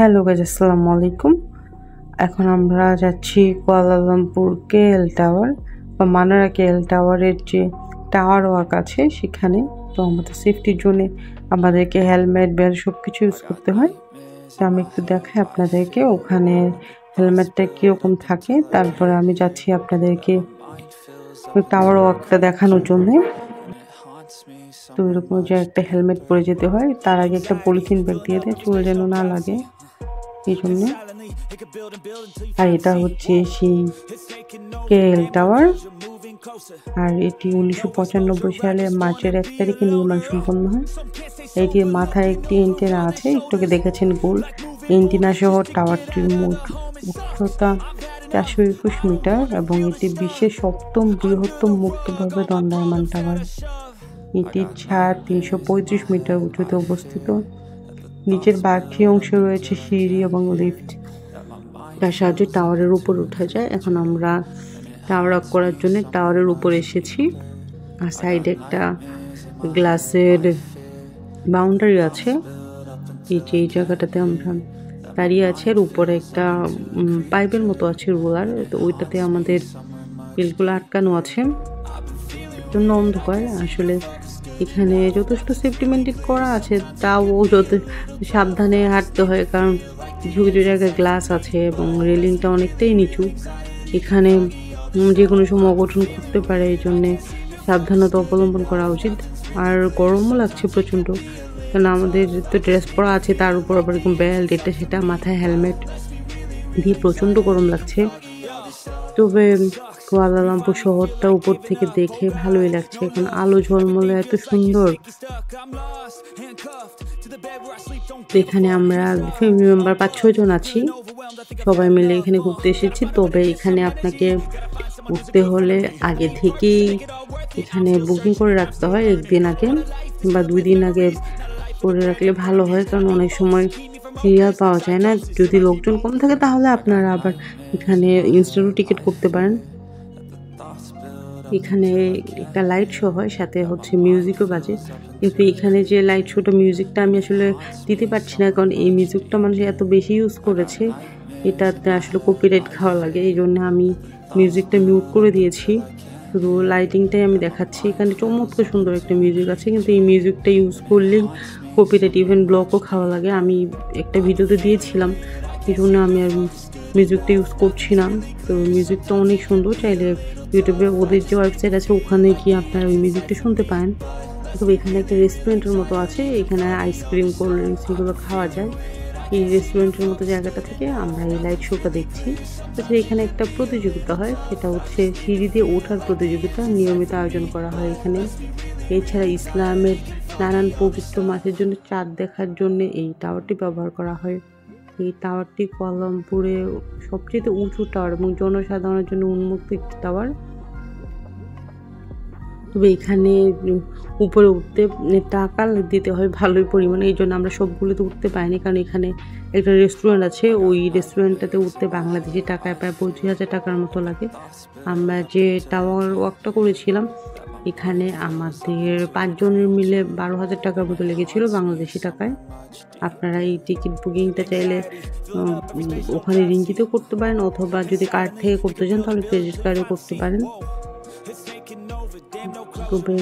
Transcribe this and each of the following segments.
Hello guys, আসসালামু আলাইকুম। এখন আমরা যাচ্ছি কুয়ালালামপুর কেএল টাওয়ার বা মানারা কেএল টাওয়ারের যে টাওয়ার ওয়াক আছে সেখানে। তো আমাদের সেফটির জন্য আমাদেরকে হেলমেট বেল্ট সব কিছু ইউজ করতে হয়। তো আমি একটু দেখাই আপনাদেরকে ওখানে হেলমেটটা কীরকম থাকে, তারপরে আমি যাচ্ছি আপনাদেরকে টাওয়ার ওয়াকটা দেখানোর জন্যে। তো এরকম যে একটা হেলমেট পরে যেতে হয়, তার আগে একটা পলিথিন ব্যাগ দিয়ে দেয় চুল যেন না লাগে এই জন্য। আর এটা হচ্ছে সেই কেএল টাওয়ার, আর এটি 1995 সালে মার্চের 1 তারিখে নির্মাণ সম্পন্ন হয়। এটির মাথায় একটি এন্টেনা আছে, একটুকে দেখেছেন গোল এন্টেনা সহ। টাওয়ারটির মোট উচ্চতা 421 মিটার এবং এটি বিশ্বের 7ম বৃহত্তম মুক্তভাবে দণ্ডায়মান টাওয়ার। এটির ছাদ 335 মিটার উঁচুতে অবস্থিত। নিচের বাকি অংশে রয়েছে সিঁড়ি এবং লিফট, তার সাহায্যে টাওয়ারের উপর উঠা যায়। এখন আমরা টাওয়ার আপ করার জন্য টাওয়ারের উপর এসেছি। আর সাইডে একটা গ্লাসের বাউন্ডারি আছে, এই জায়গাটাতে আমরা দাঁড়িয়ে আছি। আর উপরে একটা পাইপের মতো আছে রোলার, তো ওইটাতে আমাদের বিলগুলো আটকানো আছে, জন্য অন্ধকার। আসলে এখানে যথেষ্ট সেফটি মেনটেন করা আছে, তাও যত সাবধানে হাঁটতে হয়, কারণ কিছু কিছু জায়গায় গ্লাস আছে এবং রেলিংটা অনেকটাই নিচু। এখানে যে কোনো সময় অঘটন ঘটতে পারে, এই জন্যে সাবধানতা অবলম্বন করা উচিত। আর গরমও লাগছে প্রচণ্ড, কারণ আমাদের তো ড্রেস পরা আছে, তার উপর আবার এরকম বেল্ট, এটা সেটা, মাথায় হেলমেট দিয়ে প্রচণ্ড গরম লাগছে। তবে কুয়ালালামপুর শহরটা উপর থেকে দেখে ভালোই লাগছে, এখন আলো ঝলমলে এত সুন্দর। এখানে আমরা ফ্যামিলি মেম্বার 5-6 জন আছি, সবাই মিলে এখানে ঘুরতে এসেছি। তবে এখানে আপনাকে উঠতে হলে আগে থেকেই এখানে বুকিং করে রাখতে হয়, 1 দিন আগে বা 2 দিন আগে করে রাখলে ভালো হয়, কারণ অনেক সময় সিরিয়াল পাওয়া যায় না। যদি লোকজন কম থাকে তাহলে আপনারা আবার এখানে ইনস্ট্যান্ট টিকিট করতে পারেন। এখানে একটা লাইট শো হয়, সাথে হচ্ছে মিউজিকও বাজে, কিন্তু এখানে যে লাইট শোটা মিউজিকটা আমি আসলে দিতে পারছি না, কারণ এই মিউজিকটা মানুষ এত বেশি ইউজ করেছে, এটাতে আসলে কপিরাইট খাওয়া লাগে। এই জন্য আমি মিউজিকটা মিউট করে দিয়েছি, শুধু লাইটিংটাই আমি দেখাচ্ছি। এখানে চমৎকার সুন্দর একটা মিউজিক আছে, কিন্তু এই মিউজিকটা ইউজ করলেই কপিরাইট, ইভেন ব্লকও খাওয়া লাগে। আমি একটা ভিডিওতে দিয়েছিলাম, এই জন্য আমি আর মিউজিকটা ইউজ করছি না। তো মিউজিকটা অনেক সুন্দর, চাইলে ইউটিউবে ওদের যে ওয়েবসাইট আছে ওখানে গিয়ে আপনারা ওই মিউজিকটা শুনতে পারেন। তবে এখানে একটা রেস্টুরেন্টের মতো আছে, এখানে আইসক্রিম, কোল্ড ড্রিঙ্কস এগুলো খাওয়া যায়। এই রেস্টুরেন্টের মতো জায়গাটা থেকে আমরা এই লাইট শোটা দেখছি। তাছাড়া এখানে একটা প্রতিযোগিতা হয়, সেটা হচ্ছে সিঁড়ি দিয়ে ওঠার প্রতিযোগিতা, নিয়মিত আয়োজন করা হয় এখানে। এছাড়া ইসলামের নানান পবিত্র মাসের জন্য চাঁদ দেখার জন্য এই টাওয়ারটি ব্যবহার করা হয়। এই টাওয়ারটি কুয়ালালামপুরে সবচেয়ে উঁচু টাওয়ার এবং জনসাধারণের জন্য উন্মুক্ত একটি টাওয়ার। তবে এখানে উপরে উঠতে টাকা দিতে হয় ভালোই পরিমাণে, এই জন্য আমরা সবগুলোতে উঠতে পারিনি, কারণ এখানে একটা রেস্টুরেন্ট আছে, ওই রেস্টুরেন্টটাতে উঠতে বাংলাদেশি টাকায় প্রায় 25,000 টাকার মতো লাগে। আমরা যে টাওয়ার ওয়াকটা করেছিলাম এখানে আমাদের 5 জনের মিলে 12,000 টাকার মতো লেগেছিল বাংলাদেশি টাকায়। আপনারা এই টিকিট বুকিংটা চাইলে ওখানে রিঙ্গিতেও করতে পারেন, অথবা যদি কার্ড থেকে করতে চান তাহলে ক্রেডিট কার্ডে করতে পারেন। খুবই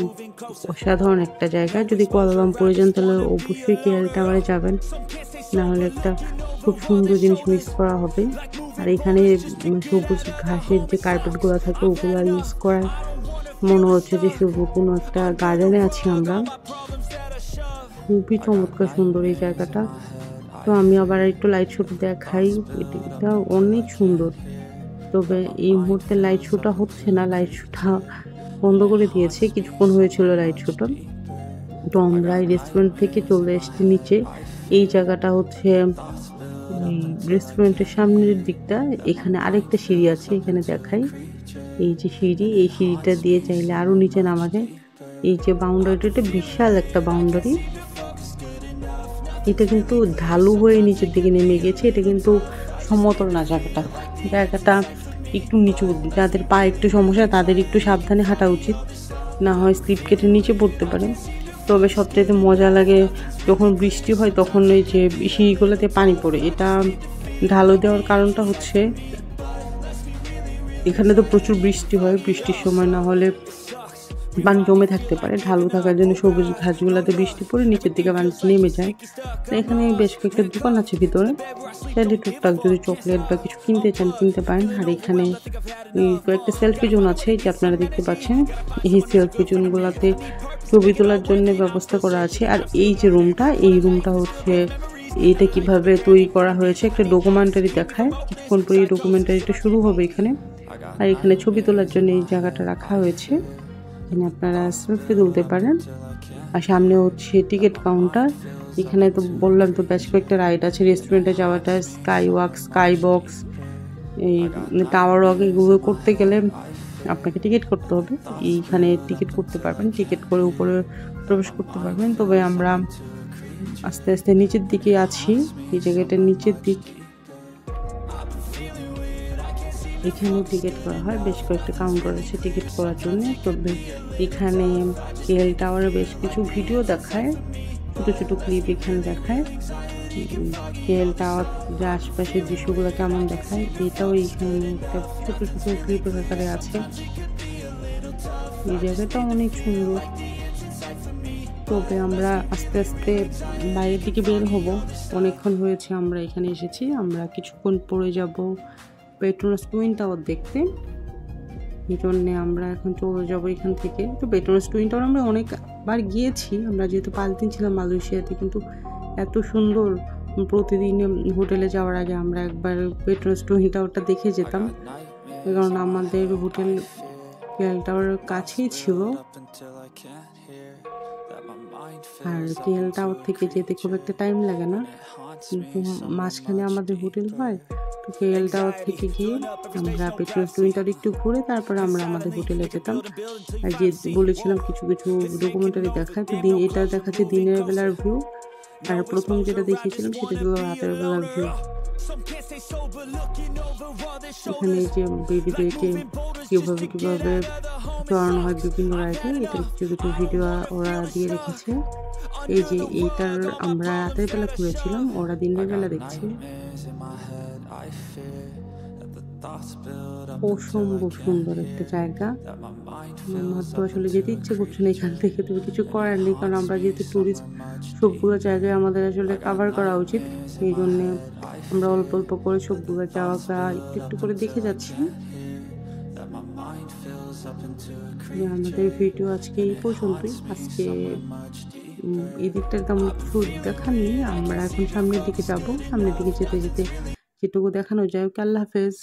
অসাধারণ একটা জায়গা, যদি কুয়ালালামপুরে যান তাহলে অবশ্যই কেএল টাওয়ারে যাবেন, নাহলে একটা খুব সুন্দর জিনিস মিস করা হবে। আর এখানে সবুজ ঘাসের যে কার্পেটগুলো থাকে ওগুলো ইউজ করার মনে হচ্ছে যে শুধু কোনো একটা গার্ডেনে আছি আমরা। খুবই চমৎকার সুন্দর এই জায়গাটা। তো আমি আবার একটু লাইট শোটা দেখাই, এটা অনেক সুন্দর। তবে এই মুহূর্তে লাইট শোটা হচ্ছে না, লাইট শোটা বন্ধ করে দিয়েছে, কিছুক্ষণ হয়েছিল লাইট শোটা। তো আমরা এই রেস্টুরেন্ট থেকে চলে এসেছি নিচে। এই জায়গাটা হচ্ছে রেস্টুরেন্টের সামনের দিকটা, এখানে আরেকটা সিঁড়ি আছে, এখানে দেখাই। এই যে সিঁড়ি, এই সিঁড়িটা দিয়ে চাইলে আরও নিচে নামা যায়। এই যে বাউন্ডারিটা বিশাল একটা বাউন্ডারি, এটা কিন্তু ঢালু হয়ে নিচের দিকে নেমে গেছে, এটা কিন্তু সমতল না জায়গাটা, জায়গাটা একটু নিচু। যাদের পা একটু সমস্যা তাদের একটু সাবধানে হাঁটা উচিত, না হয় স্লিপ কেটে নিচে পড়তে পারে। তবে সবচাইতে মজা লাগে যখন বৃষ্টি হয়, তখন ওই যে সিঁড়িগুলোতে পানি পড়ে। এটা ঢালু দেওয়ার কারণটা হচ্ছে এখানে তো প্রচুর বৃষ্টি হয়, বৃষ্টির সময় না হলে পানি জমে থাকতে পারে। ঢালু থাকার জন্য সবুজ ঘাসগুলোতে বৃষ্টি পড়ে নিচের দিকে পানিটা নেমে যায়। তো এখানে বেশ কয়েকটা দোকান আছে ভিতরে, চাইলে টুকটাক যদি চকলেট বা কিছু কিনতে চান কিনতে পারেন। আর এখানে কয়েকটা সেলফি জোন আছে, এই যে আপনারা দেখতে পাচ্ছেন। এই সেলফি জোনগুলোতে ছবি তোলার জন্য ব্যবস্থা করা আছে। আর এই যে রুমটা, এই রুমটা হচ্ছে এইটা কিভাবে তৈরি করা হয়েছে একটা ডকুমেন্টারি দেখায়। কিছুক্ষণ পরে এই ডকুমেন্টারিটা শুরু হবে এখানে। আর এখানে ছবি তোলার জন্য এই জায়গাটা রাখা হয়েছে, এখানে আপনারা সেলফি তুলতে পারেন। আর সামনে হচ্ছে টিকিট কাউন্টার। এখানে তো বললাম তো বেশ কয়েকটা রাইড আছে, রেস্টুরেন্টে যাওয়াটা, স্কাই ওয়াক, স্কাই বক্স, এই টাওয়ার ওয়াক, এগুলো করতে গেলে আপনাকে টিকিট করতে হবে। এইখানে টিকিট করতে পারবেন, টিকিট করে উপরে প্রবেশ করতে পারবেন। তবে আমরা আস্তে আস্তে নিচের দিকে আছি, এই জায়গাটার নিচের দিক। এখানে টিকিট করা হয়, বেশ কয়েকটা কাউন্টার আছে টিকিট করার জন্য। তবে এখানে কেএল টাওয়ারে বেশ কিছু ভিডিও দেখায়, ছোটো ছোটো ক্লিপ এখানে দেখায়। কেএল টাওয়ার যে আশপাশের দৃশ্যগুলো কেমন দেখায়, এটাও এইখানে একটা ছোটো ছোটো ক্লিপের আকারে আছে। এই জায়গাটা অনেক সুন্দর। তবে আমরা আস্তে আস্তে বাইরের দিকে বের হব, অনেকক্ষণ হয়েছে আমরা এখানে এসেছি। আমরা কিছুক্ষণ পরে যাব পেট্রোনাস টুইন টাওয়ার দেখতে। এই জন্যে আমরা এখন চলে যাব এখান থেকে। তো পেট্রোনাস টুইন টাওয়ার আমরা অনেকবার গিয়েছি, আমরা যেহেতু 5 দিন ছিলাম মালয়েশিয়াতে, কিন্তু এত সুন্দর প্রতিদিন হোটেলে যাওয়ার আগে আমরা একবার পেট্রোনাস টুইন টাওয়ারটা দেখে যেতাম, কারণ আমাদের হোটেল কেএল টাওয়ারের কাছেই ছিল। আর কেএল টাওয়ার থেকে যেতে খুব একটা টাইম লাগে না, কিন্তু মাঝখানে আমাদের হোটেল হয়। তো কেএল টাওয়ার থেকে গিয়ে আমরা পেট্রোনাস টুইন টাওয়ার একটু ঘুরে তারপরে আমরা আমাদের হোটেলে যেতাম। আর যে বলেছিলাম কিছু কিছু ডকুমেন্টারি দেখায়, তো এটা দেখাচ্ছে দিনের বেলার ভিউ। আর প্রথম যেটা দেখিয়েছিলাম সেটা ছিল রাতের বেলার ভিউ। এখানে এই যে বেবিদেরকে কীভাবে চড়ানো হয় বিভিন্ন রাইডে, এটা কিছু কিছু ভিডিও ওরা দিয়ে রেখেছে। এই যে এইটার আমরা রাতের বেলা ঘুরেছিলাম, ওরা দিনের বেলা দেখছে। অসম্ভব সুন্দর একটা জায়গা। আমার তো আসলে যেতে ইচ্ছে করছে না এখান থেকে, তবে কিছু করার নেই, কারণ আমরা যেহেতু ট্যুরিস্ট, সবগুলো জায়গায় আমাদের আসলে কভার করা উচিত। এই জন্যে আমরা অল্প অল্প করে সবগুলো জায়গা একটু একটু করে দেখে যাচ্ছি। আমাদের ভিডিও আজকে এই পর্যন্তই। আজকে এই দিকটার তেমন কিছু দেখানি, আমরা এখন সামনের দিকে যাব। সামনের দিকে যেতে যেতে যেটুকু দেখানো যায়। আল্লাহ হাফেজ।